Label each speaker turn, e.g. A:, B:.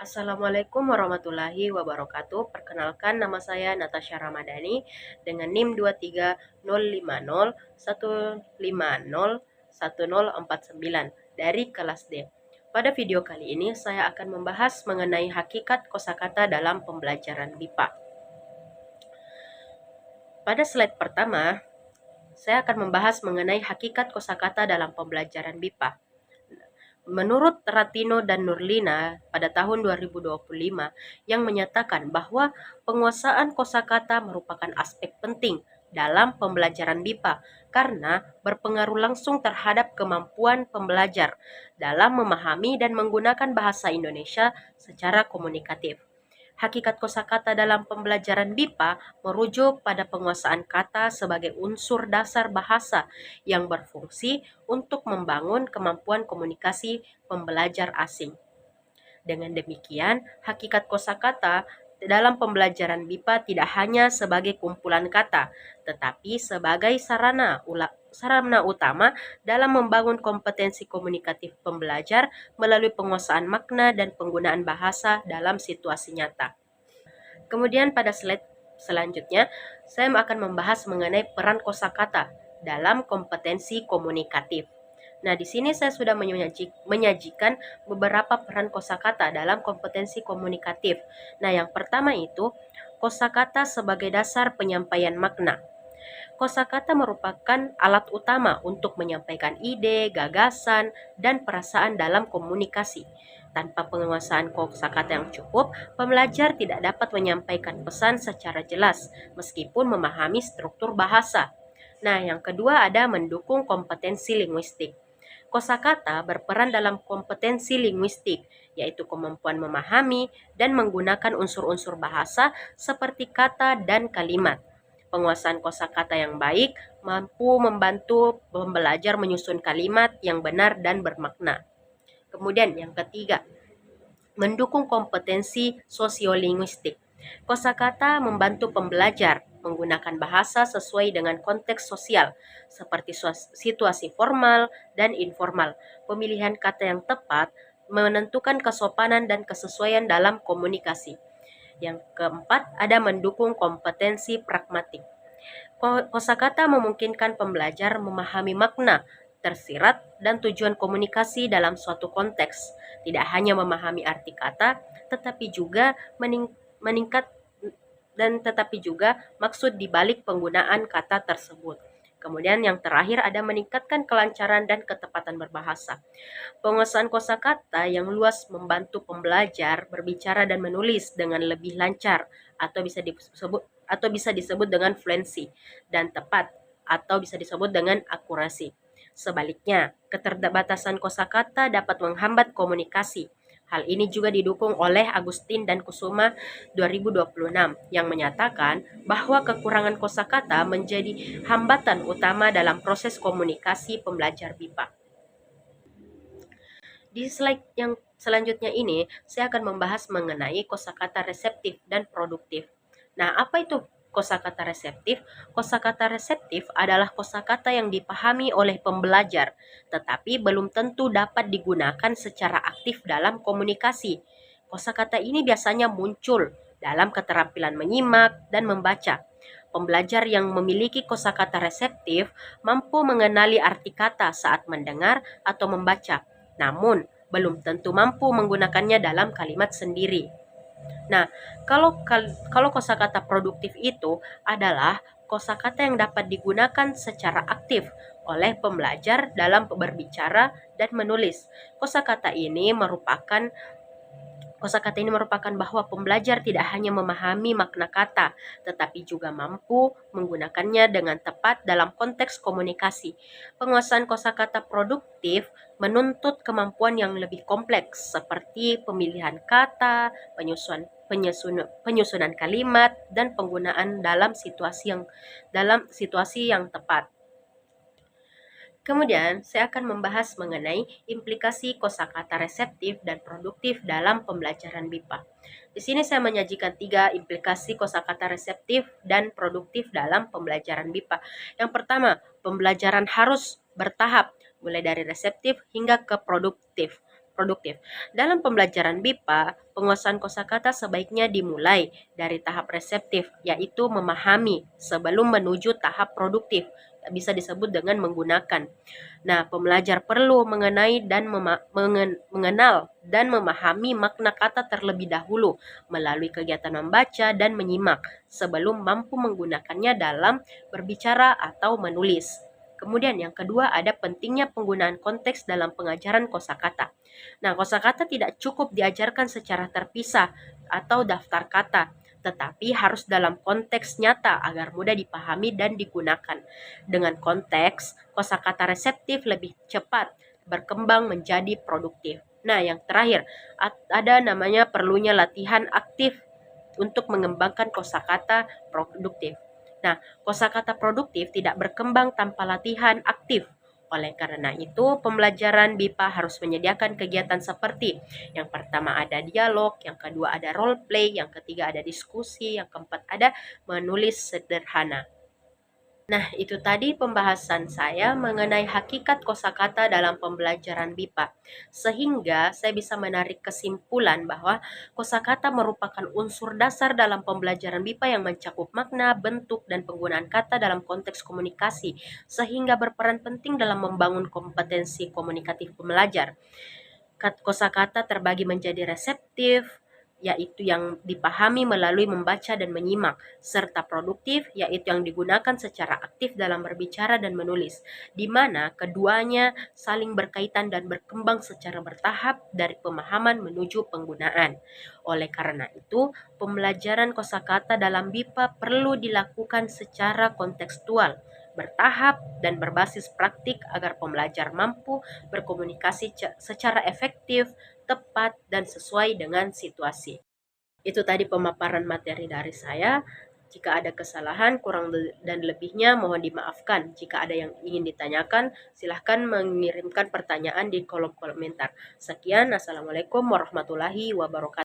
A: Assalamualaikum warahmatullahi wabarakatuh. Perkenalkan, nama saya Natasha Ramadhani dengan NIM 23050105049 dari kelas D. Pada video kali ini saya akan membahas mengenai hakikat kosakata dalam pembelajaran BIPA. Pada slide pertama, saya akan membahas mengenai hakikat kosakata dalam pembelajaran BIPA. Menurut Ratino dan Nurlina pada tahun 2025 yang menyatakan bahwa penguasaan kosakata merupakan aspek penting dalam pembelajaran BIPA karena berpengaruh langsung terhadap kemampuan pembelajar dalam memahami dan menggunakan bahasa Indonesia secara komunikatif. Hakikat kosakata dalam pembelajaran BIPA merujuk pada penguasaan kata sebagai unsur dasar bahasa yang berfungsi untuk membangun kemampuan komunikasi pembelajar asing. Dengan demikian, hakikat kosakata dalam pembelajaran BIPA tidak hanya sebagai kumpulan kata, tetapi sebagai sarana utama dalam membangun kompetensi komunikatif pembelajar melalui penguasaan makna dan penggunaan bahasa dalam situasi nyata. Kemudian pada slide selanjutnya, saya akan membahas mengenai peran kosakata dalam kompetensi komunikatif. Nah, di sini saya sudah menyajikan beberapa peran kosakata dalam kompetensi komunikatif. Nah, yang pertama itu kosakata sebagai dasar penyampaian makna. Kosakata merupakan alat utama untuk menyampaikan ide, gagasan, dan perasaan dalam komunikasi. Tanpa penguasaan kosakata yang cukup, pembelajar tidak dapat menyampaikan pesan secara jelas meskipun memahami struktur bahasa. Nah, yang kedua ada mendukung kompetensi linguistik. Kosakata berperan dalam kompetensi linguistik, yaitu kemampuan memahami dan menggunakan unsur-unsur bahasa seperti kata dan kalimat. Penguasaan kosakata yang baik mampu membantu pembelajar menyusun kalimat yang benar dan bermakna. Kemudian yang ketiga, mendukung kompetensi sosiolinguistik. Kosakata membantu pembelajar menggunakan bahasa sesuai dengan konteks sosial, seperti situasi formal dan informal. Pemilihan kata yang tepat menentukan kesopanan dan kesesuaian dalam komunikasi. Yang keempat, ada mendukung kompetensi pragmatik. Kosakata memungkinkan pembelajar memahami makna tersirat dan tujuan komunikasi dalam suatu konteks. Tidak hanya memahami arti kata, tetapi juga maksud di balik penggunaan kata tersebut. Kemudian yang terakhir ada meningkatkan kelancaran dan ketepatan berbahasa. Penguasaan kosakata yang luas membantu pembelajar berbicara dan menulis dengan lebih lancar atau bisa disebut dengan fluensi dan tepat atau bisa disebut dengan akurasi. Sebaliknya, keterbatasan kosakata dapat menghambat komunikasi. Hal ini juga didukung oleh Agustin dan Kusuma 2026 yang menyatakan bahwa kekurangan kosakata menjadi hambatan utama dalam proses komunikasi pembelajar BIPA. Di slide yang selanjutnya ini, saya akan membahas mengenai kosakata reseptif dan produktif. Nah, apa itu kosakata reseptif? Kosakata reseptif adalah kosakata yang dipahami oleh pembelajar, tetapi belum tentu dapat digunakan secara aktif dalam komunikasi. Kosakata ini biasanya muncul dalam keterampilan menyimak dan membaca. Pembelajar yang memiliki kosakata reseptif mampu mengenali arti kata saat mendengar atau membaca, namun belum tentu mampu menggunakannya dalam kalimat sendiri. Nah, kalau kosakata produktif itu adalah kosakata yang dapat digunakan secara aktif oleh pembelajar dalam berbicara dan menulis. Kosakata ini merupakan bahwa pembelajar tidak hanya memahami makna kata, tetapi juga mampu menggunakannya dengan tepat dalam konteks komunikasi. Penguasaan kosakata produktif menuntut kemampuan yang lebih kompleks, seperti pemilihan kata, penyusunan kalimat, dan penggunaan dalam situasi yang tepat. Kemudian, saya akan membahas mengenai implikasi kosakata reseptif dan produktif dalam pembelajaran BIPA. Di sini saya menyajikan 3 implikasi kosakata reseptif dan produktif dalam pembelajaran BIPA. Yang pertama, pembelajaran harus bertahap, mulai dari reseptif hingga ke produktif. produktif. Dalam pembelajaran BIPA, penguasaan kosakata sebaiknya dimulai dari tahap reseptif, yaitu memahami sebelum menuju tahap produktif. Bisa disebut dengan menggunakan. Nah, pembelajar perlu mengenal dan memahami makna kata terlebih dahulu melalui kegiatan membaca dan menyimak sebelum mampu menggunakannya dalam berbicara atau menulis. Kemudian yang kedua ada pentingnya penggunaan konteks dalam pengajaran kosakata. Nah, kosakata tidak cukup diajarkan secara terpisah atau daftar kata, tetapi harus dalam konteks nyata agar mudah dipahami dan digunakan. Dengan konteks, kosakata reseptif lebih cepat berkembang menjadi produktif. Nah, yang terakhir, ada namanya perlunya latihan aktif untuk mengembangkan kosakata produktif. Nah, kosakata produktif tidak berkembang tanpa latihan aktif. Oleh karena itu, pembelajaran BIPA harus menyediakan kegiatan seperti yang pertama ada dialog, yang kedua ada role play, yang ketiga ada diskusi, yang keempat ada menulis sederhana. Nah, itu tadi pembahasan saya mengenai hakikat kosakata dalam pembelajaran BIPA. Sehingga saya bisa menarik kesimpulan bahwa kosakata merupakan unsur dasar dalam pembelajaran BIPA yang mencakup makna, bentuk, dan penggunaan kata dalam konteks komunikasi, sehingga berperan penting dalam membangun kompetensi komunikatif pembelajar. Kosakata terbagi menjadi reseptif, yaitu yang dipahami melalui membaca dan menyimak, serta produktif, yaitu yang digunakan secara aktif dalam berbicara dan menulis, di mana keduanya saling berkaitan dan berkembang secara bertahap dari pemahaman menuju penggunaan. Oleh karena itu, pembelajaran kosakata dalam BIPA perlu dilakukan secara kontekstual, bertahap, dan berbasis praktik agar pembelajar mampu berkomunikasi secara efektif, tepat, dan sesuai dengan situasi. Itu tadi pemaparan materi dari saya. Jika ada kesalahan, kurang dan lebihnya mohon dimaafkan. Jika ada yang ingin ditanyakan, silahkan mengirimkan pertanyaan di kolom komentar. Sekian, Assalamualaikum warahmatullahi wabarakatuh.